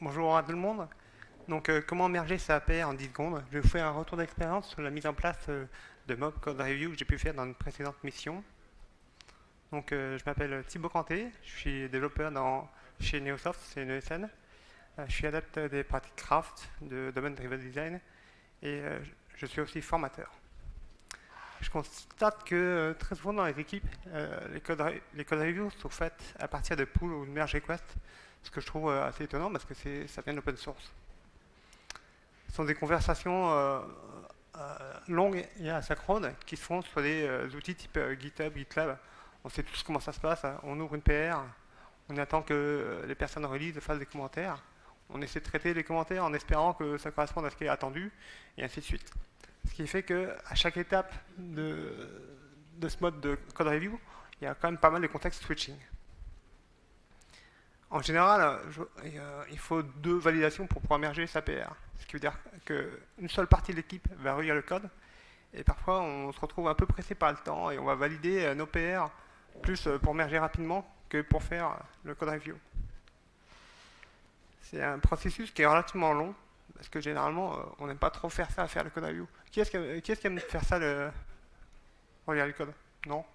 Bonjour à tout le monde. Donc, comment merger sa APR en 10 secondes? Je vais vous faire un retour d'expérience sur la mise en place de Mob Code Review que j'ai pu faire dans une précédente mission. Donc, je m'appelle Thibaut Canté, je suis développeur chez Neosoft, c'est une ESN. Je suis adepte des pratiques craft, de Domain Driven Design et je suis aussi formateur. Je constate que très souvent dans les équipes, les code reviews sont faites à partir de pull ou de merge request, ce que je trouve assez étonnant parce que ça vient de l'open source. Ce sont des conversations longues et asynchrones qui se font sur des outils type GitHub, GitLab. On sait tous comment ça se passe, hein. On ouvre une PR, on attend que les personnes relisent, fassent des commentaires. On essaie de traiter les commentaires en espérant que ça corresponde à ce qui est attendu, et ainsi de suite. Ce qui fait qu'à chaque étape de ce mode de code review, il y a quand même pas mal de contexte switching. En général, il faut 2 validations pour pouvoir merger sa PR. Ce qui veut dire qu'une seule partie de l'équipe va relire le code, et parfois on se retrouve un peu pressé par le temps, et on va valider nos PR plus pour merger rapidement que pour faire le code review. C'est un processus qui est relativement long, parce que généralement on n'aime pas trop faire ça, faire le code review. Qui est-ce qui aime faire ça, relire le code? Non.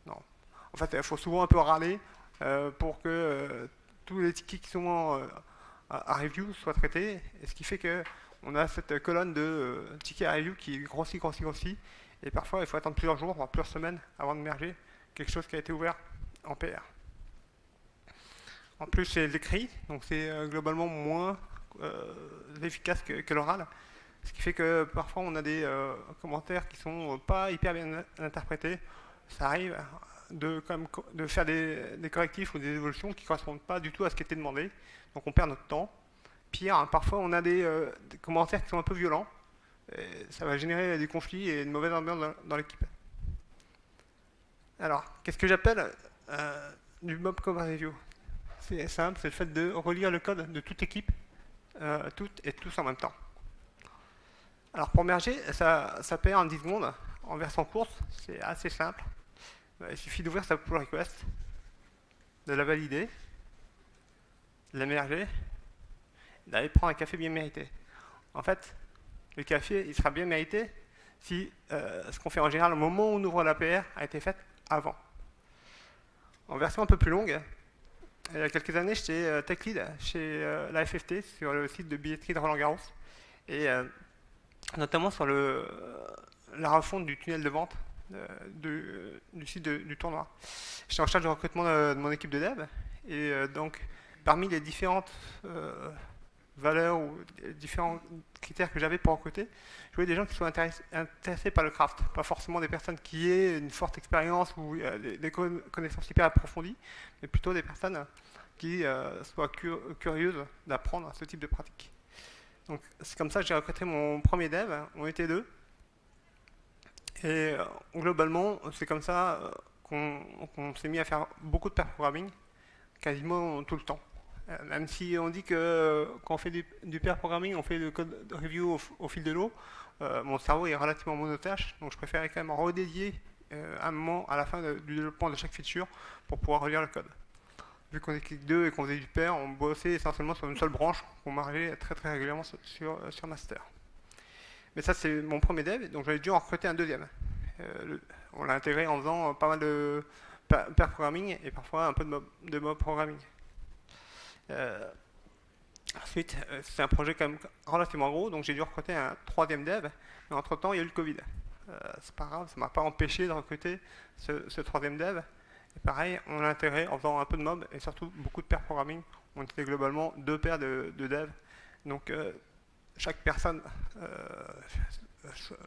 Non. En fait, il faut souvent un peu râler pour que tous les tickets qui sont à review soient traités, et ce qui fait que on a cette colonne de tickets à review qui grossit, grossit, grossit, et parfois il faut attendre plusieurs jours, voire plusieurs semaines avant de merger quelque chose qui a été ouvert en PR. En plus, c'est l'écrit, donc c'est globalement moins efficace que l'oral, ce qui fait que parfois on a des commentaires qui sont pas hyper bien interprétés. Ça arrive de faire des correctifs ou des évolutions qui ne correspondent pas du tout à ce qui était demandé. Donc on perd notre temps. Pire, hein, parfois on a des commentaires qui sont un peu violents. Et ça va générer des conflits et une mauvaise ambiance dans l'équipe. Alors, qu'est-ce que j'appelle du mob code review? C'est simple, c'est le fait de relire le code de toute l'équipe, toutes et tous en même temps. Alors pour merger, ça perd en 10 secondes en version courte, c'est assez simple. Il suffit d'ouvrir sa pull request, de la valider, de la merger, d'aller prendre un café bien mérité. En fait, le café, il sera bien mérité si ce qu'on fait en général au moment où on ouvre la PR a été fait avant. En version un peu plus longue, il y a quelques années, j'étais tech lead chez la FFT sur le site de billetterie de Roland Garros, et notamment sur la refonte du tunnel de vente du site du tournoi. J'étais en charge du recrutement de mon équipe de dev, et donc parmi les différentes valeurs ou les différents critères que j'avais pour recruter, je voulais des gens qui soient intéressés par le craft, pas forcément des personnes qui aient une forte expérience ou des connaissances hyper approfondies, mais plutôt des personnes qui soient curieuses d'apprendre ce type de pratique. Donc c'est comme ça que j'ai recruté mon premier dev, on était 2, et globalement c'est comme ça qu'on s'est mis à faire beaucoup de pair programming, quasiment tout le temps. Même si on dit que quand on fait du pair programming, on fait le code review au fil de l'eau, mon cerveau est relativement monotâche, donc je préférais quand même redédier un moment à la fin du développement de chaque feature pour pouvoir relire le code. Vu qu'on était que 2 et qu'on faisait du pair, on bossait essentiellement sur une seule branche qu'on margeait très très régulièrement sur master. Mais ça c'est mon premier dev, donc j'avais dû en recruter un deuxième. On l'a intégré en faisant pas mal de pair programming et parfois un peu de mob programming. Ensuite, c'est un projet quand même relativement gros, donc j'ai dû recruter un troisième dev, mais entre temps il y a eu le Covid. C'est pas grave, ça m'a pas empêché de recruter ce troisième dev. Et pareil, on l'a intégré en faisant un peu de mob et surtout beaucoup de pair programming. On était globalement 2 paires de dev. Donc chaque personne,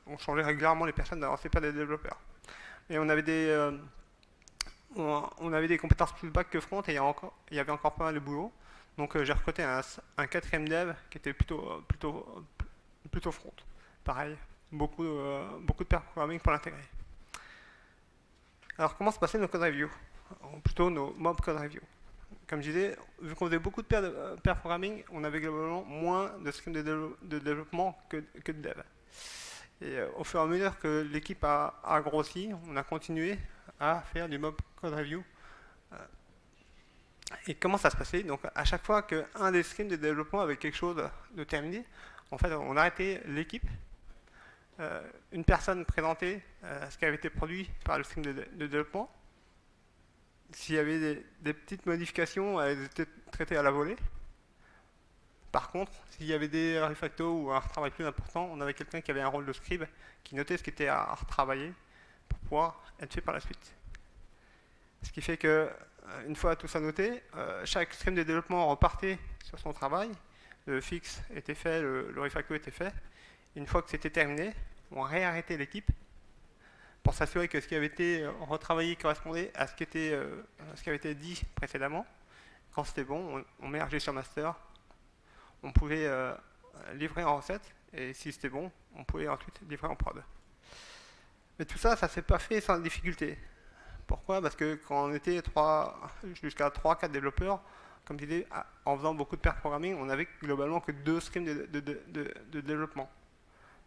on changeait régulièrement les personnes dans ces paires de développeurs. Et on avait des compétences plus back que front et il y avait encore pas mal de boulot. Donc j'ai recruté un quatrième dev qui était plutôt front. Pareil, beaucoup de pair programming pour l'intégrer. Alors comment se passaient nos code reviews? Ou plutôt nos mob code reviews. Comme je disais, vu qu'on faisait beaucoup de pair programming, on avait globalement moins de streams de développement que de dev. Et au fur et à mesure que l'équipe a grossi, on a continué à faire du mob code review Et comment ça se passait? Donc à chaque fois qu'un des streams de développement avait quelque chose de terminé, en fait on arrêtait l'équipe, une personne présentait ce qui avait été produit par le stream de développement. S'il y avait des petites modifications, elles étaient traitées à la volée. Par contre, s'il y avait des refactos ou un travail plus important, on avait quelqu'un qui avait un rôle de scribe qui notait ce qui était à retravailler pour pouvoir être fait par la suite. Ce qui fait que, une fois tout ça noté, chaque stream de développement repartait sur son travail, le fixe était fait, le refacto était fait. Une fois que c'était terminé, on réarrêtait l'équipe pour s'assurer que ce qui avait été retravaillé correspondait à ce qui avait été dit précédemment. Quand c'était bon, on mergeait sur master, on pouvait livrer en recette, et si c'était bon, on pouvait ensuite livrer en prod. Mais tout ça, ça ne s'est pas fait sans difficulté. Pourquoi? Parce que quand on était jusqu'à 3-4 développeurs, comme je disais, en faisant beaucoup de pair programming, on avait globalement que 2 streams de développement.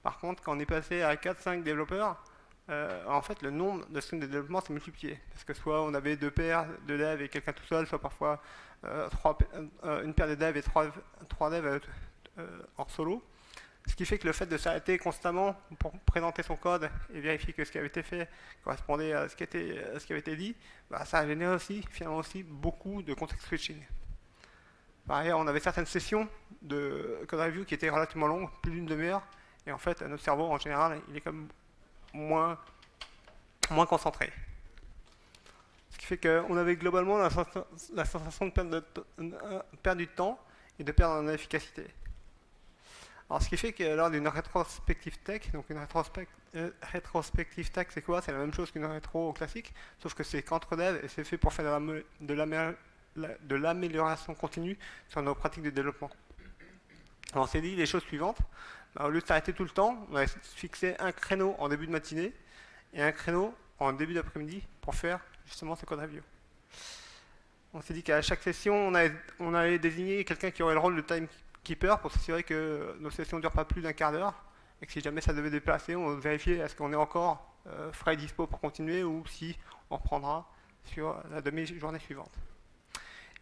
Par contre, quand on est passé à 4-5 développeurs, en fait, le nombre de streams de développement s'est multiplié. Parce que soit on avait 2 paires de devs et quelqu'un tout seul, soit parfois une paire de devs et 3 devs en solo. Ce qui fait que le fait de s'arrêter constamment pour présenter son code et vérifier que ce qui avait été fait correspondait à ce qui avait été dit, bah, ça a généré aussi, finalement aussi, beaucoup de context switching. Par ailleurs, on avait certaines sessions de code review qui étaient relativement longues, plus d'une demi-heure, et en fait, notre cerveau, en général, il est comme moins concentré. Ce qui fait qu'on avait globalement la sensation de perdre du temps et de perdre en efficacité. Alors, ce qui fait que lors d'une rétrospective tech, donc une rétrospective tech, c'est quoi? C'est la même chose qu'une rétro classique, sauf que c'est qu'entre devs et c'est fait pour faire de l'amélioration continue sur nos pratiques de développement. Alors, on s'est dit les choses suivantes. Bah, au lieu de s'arrêter tout le temps, on a fixé un créneau en début de matinée et un créneau en début d'après-midi pour faire justement ce code review. On s'est dit qu'à chaque session, on allait désigner quelqu'un qui aurait le rôle de timekeeper pour s'assurer que nos sessions ne durent pas plus d'un quart d'heure et que si jamais ça devait déplacer, on vérifiait est-ce qu'on est encore frais et dispo pour continuer ou si on reprendra sur la demi-journée suivante.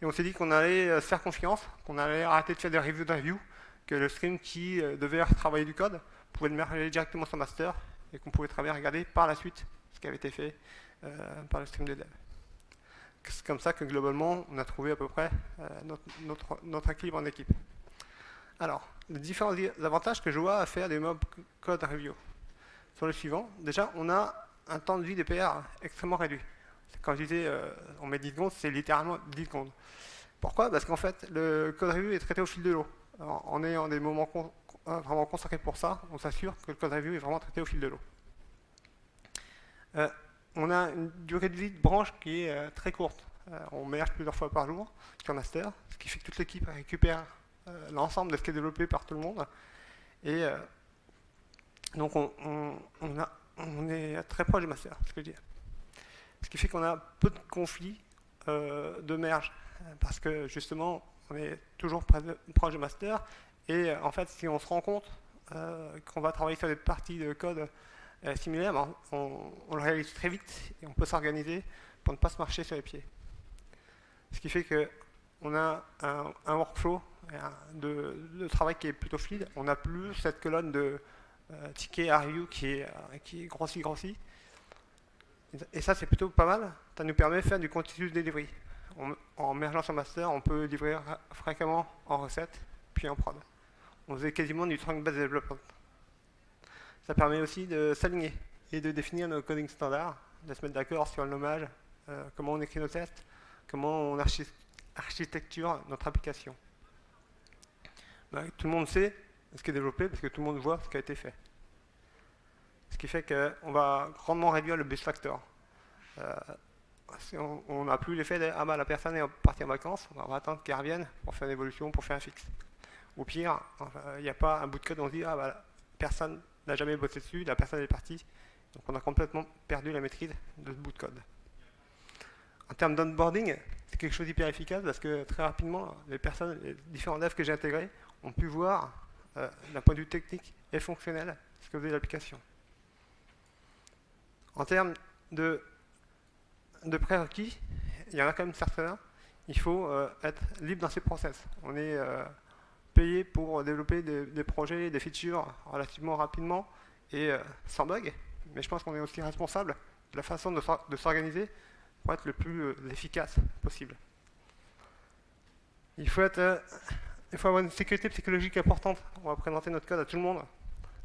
Et on s'est dit qu'on allait se faire confiance, qu'on allait arrêter de faire des reviews de review, que le stream qui devait retravailler du code pouvait le merger directement sur master et qu'on pouvait très bien regarder par la suite ce qui avait été fait par le stream de dev. C'est comme ça que globalement on a trouvé à peu près notre équilibre en équipe. Alors, les différents avantages que je vois à faire des mob code review sont les suivants. Déjà, on a un temps de vie des PR extrêmement réduit. Quand je disais on met 10 secondes, c'est littéralement 10 secondes. Pourquoi? Parce qu'en fait, le code review est traité au fil de l'eau. En ayant des moments vraiment consacrés pour ça, on s'assure que le code review est vraiment traité au fil de l'eau. On a une durée de vie de branche qui est très courte. On merge plusieurs fois par jour sur master, ce qui fait que toute l'équipe récupère l'ensemble de ce qui est développé par tout le monde. Et donc on est très proche du master, ce que je dis. Ce qui fait qu'on a peu de conflits de merge, parce que justement, on est toujours proche du master, et en fait, si on se rend compte qu'on va travailler sur des parties de code similaires, ben, on le réalise très vite, et on peut s'organiser pour ne pas se marcher sur les pieds. Ce qui fait qu'on a un workflow de travail qui est plutôt fluide. On n'a plus cette colonne de tickets à review qui est grossi. Et ça, c'est plutôt pas mal. Ça nous permet de faire du continuous delivery. En mergeant sur master, on peut livrer fréquemment en recette, puis en prod. On faisait quasiment du trunk-based development. Ça permet aussi de s'aligner et de définir nos coding standards, de se mettre d'accord sur le nommage, comment on écrit nos tests, comment on architecture notre application. Tout le monde sait ce qui est développé parce que tout le monde voit ce qui a été fait. Ce qui fait qu'on va grandement réduire le bus factor. On n'a plus l'effet de « Ah bah la personne est partie en vacances, on va attendre qu'elle revienne pour faire une évolution, pour faire un fixe ». Ou pire, il n'y a pas un bout de code où on se dit « Ah bah personne n'a jamais bossé dessus, la personne est partie ». Donc on a complètement perdu la maîtrise de ce bout de code. En termes d'onboarding, c'est quelque chose d'hyper efficace parce que très rapidement, les différents devs que j'ai intégrés ont pu voir d'un point de vue technique et fonctionnel ce que faisait l'application. En termes de prérequis, il y en a quand même certains. il faut être libre dans ses process. On est payé pour développer des projets, des features relativement rapidement et sans bug, mais je pense qu'on est aussi responsable de la façon de s'organiser pour être le plus efficace possible. Il faut avoir une sécurité psychologique importante. On va présenter notre code à tout le monde,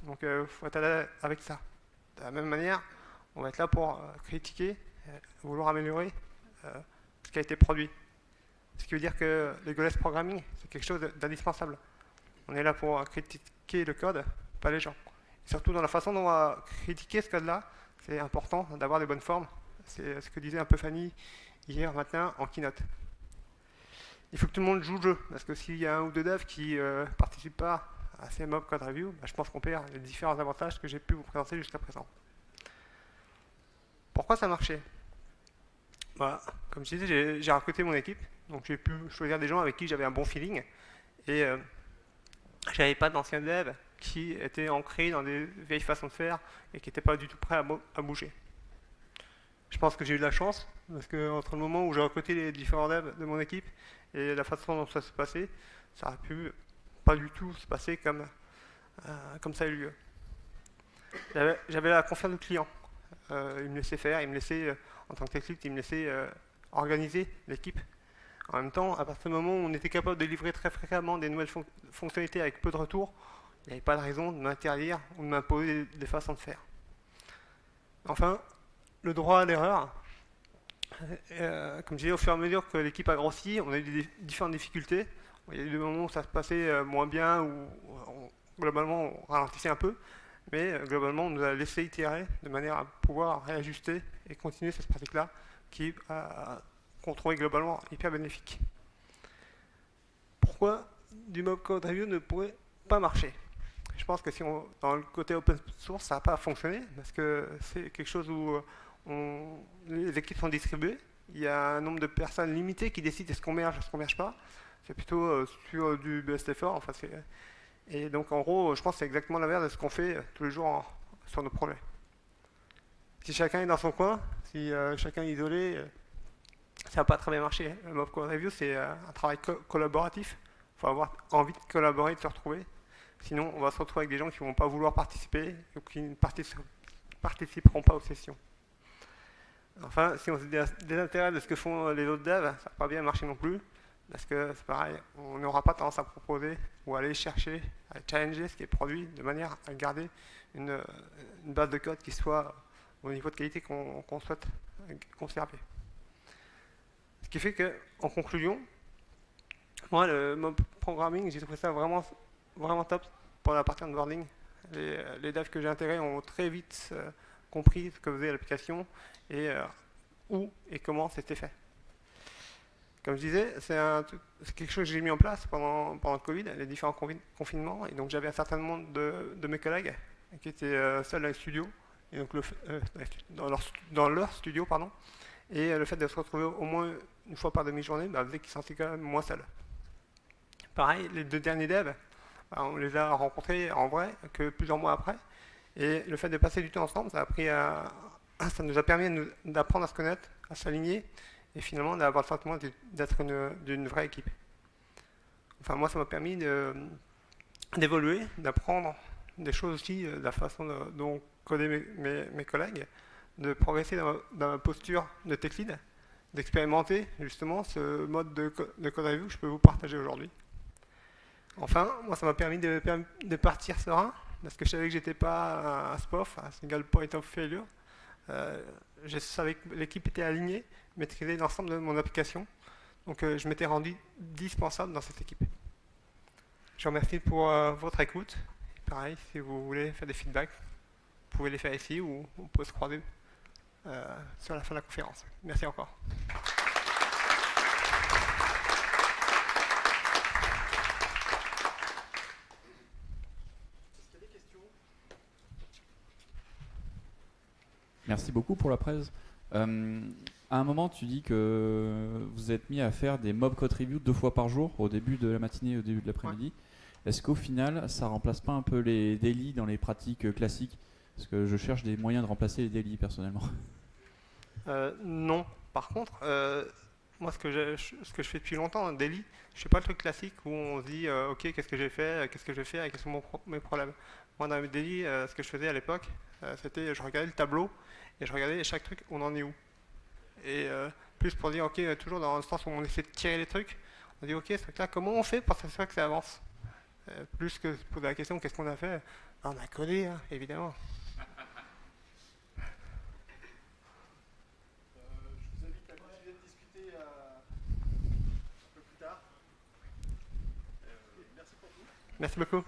donc il faut être à l'aise avec ça. De la même manière, on va être là pour critiquer, vouloir améliorer ce qui a été produit. Ce qui veut dire que le goalless programming, c'est quelque chose d'indispensable. On est là pour critiquer le code, pas les gens. Et surtout dans la façon dont on va critiquer ce code-là, c'est important d'avoir les bonnes formes. C'est ce que disait un peu Fanny hier matin en keynote. Il faut que tout le monde joue le jeu, parce que s'il y a un ou deux devs qui ne participent pas à ces mob code review, bah, je pense qu'on perd les différents avantages que j'ai pu vous présenter jusqu'à présent. Pourquoi ça marchait? Voilà. Comme je disais, j'ai recruté mon équipe, donc j'ai pu choisir des gens avec qui j'avais un bon feeling, et j'avais pas d'anciens devs qui étaient ancrés dans des vieilles façons de faire et qui n'étaient pas du tout prêts à bouger. Je pense que j'ai eu de la chance, parce que entre le moment où j'ai recruté les différents devs de mon équipe et la façon dont ça s'est passé, ça aurait pu pas du tout se passer comme ça a eu lieu. J'avais la confiance du client. Il me laissait faire, il me laissait, en tant que tech lead, il me laissait organiser l'équipe. En même temps, à partir du moment où on était capable de livrer très fréquemment des nouvelles fonctionnalités avec peu de retours, il n'y avait pas de raison de m'interdire ou de m'imposer des façons de faire. Enfin, le droit à l'erreur. Comme je disais, au fur et à mesure que l'équipe a grossi, on a eu différentes difficultés. Il y a eu des moments où ça se passait moins bien, où globalement on ralentissait un peu, mais globalement on nous a laissé itérer de manière à pouvoir réajuster et continuer cette pratique-là qu'on trouvait globalement hyper bénéfique. Pourquoi du mob code review ne pourrait pas marcher? Je pense que si dans le côté open source, ça n'a pas fonctionné, parce que c'est quelque chose où les équipes sont distribuées, il y a un nombre de personnes limité qui décident est-ce qu'on merge, est-ce qu'on merge pas. C'est plutôt sur du best effort. Enfin, et donc en gros, je pense que c'est exactement l'inverse de ce qu'on fait tous les jours sur nos projets. Si chacun est dans son coin, si chacun est isolé, ça va pas très bien marcher. Le mob code review, c'est un travail collaboratif. Il faut avoir envie de collaborer, de se retrouver. Sinon, on va se retrouver avec des gens qui ne vont pas vouloir participer ou qui ne participeront pas aux sessions. Enfin, si on se désintéresse de ce que font les autres devs, ça ne va pas bien marcher non plus, parce que c'est pareil, on n'aura pas tendance à proposer ou à aller chercher, à challenger ce qui est produit, de manière à garder une base de code qui soit au niveau de qualité qu'on souhaite conserver. Ce qui fait qu'en conclusion, moi, le mob programming, j'ai trouvé ça vraiment, vraiment top pour la partie onboarding. Les devs que j'ai intégrés ont très vite compris ce que faisait l'application et où et comment c'était fait. Comme je disais, c'est quelque chose que j'ai mis en place pendant le Covid, les différents confinements, et donc j'avais un certain nombre de mes collègues qui étaient seuls dans les studios, et donc dans leur studio, pardon, et le fait de se retrouver au moins une fois par demi-journée faisait qu'ils se sentaient quand même moins seuls. Pareil, les deux derniers devs, on les a rencontrés en vrai que plusieurs mois après, et le fait de passer du temps ensemble, ça nous a permis d'apprendre à se connaître, à s'aligner, et finalement d'avoir le sentiment d'être d'une vraie équipe. Enfin, moi, ça m'a permis d'évoluer, d'apprendre des choses aussi, de la façon dont codaient mes collègues, de progresser dans ma posture de tech lead, d'expérimenter justement ce mode de code review que je peux vous partager aujourd'hui. Enfin, moi, ça m'a permis de partir serein, parce que je savais que j'étais pas un SPOF, un single point of failure. Je savais que l'équipe était alignée, maîtrisait l'ensemble de mon application. Donc je m'étais rendu dispensable dans cette équipe. Je vous remercie pour votre écoute. Et pareil, si vous voulez faire des feedbacks, vous pouvez les faire ici ou on peut se croiser sur la fin de la conférence. Merci encore. Merci beaucoup pour la presse. À un moment, tu dis que vous êtes mis à faire des mob code reviews 2 fois par jour, au début de la matinée et au début de l'après-midi. Ouais. Est-ce qu'au final, ça remplace pas un peu les daily dans les pratiques classiques? Parce que je cherche des moyens de remplacer les daily personnellement. Non. Par contre, moi, ce que je fais depuis longtemps, un daily, je fais pas le truc classique où on se dit, ok, qu'est-ce que j'ai fait, qu'est-ce que je vais faire, et quels sont mes problèmes. Moi, dans mes daily, ce que je faisais à l'époque, c'était, je regardais le tableau et je regardais chaque truc, on en est où. Et plus pour dire, ok, toujours dans le sens où on essaie de tirer les trucs, on dit, ok, ce truc-là, comment on fait pour s'assurer que ça avance. Plus que se poser la question, qu'est-ce qu'on a fait. Ben, on a codé, hein, évidemment. Je vous invite à continuer de discuter un peu plus tard. Merci pour tout. Merci beaucoup.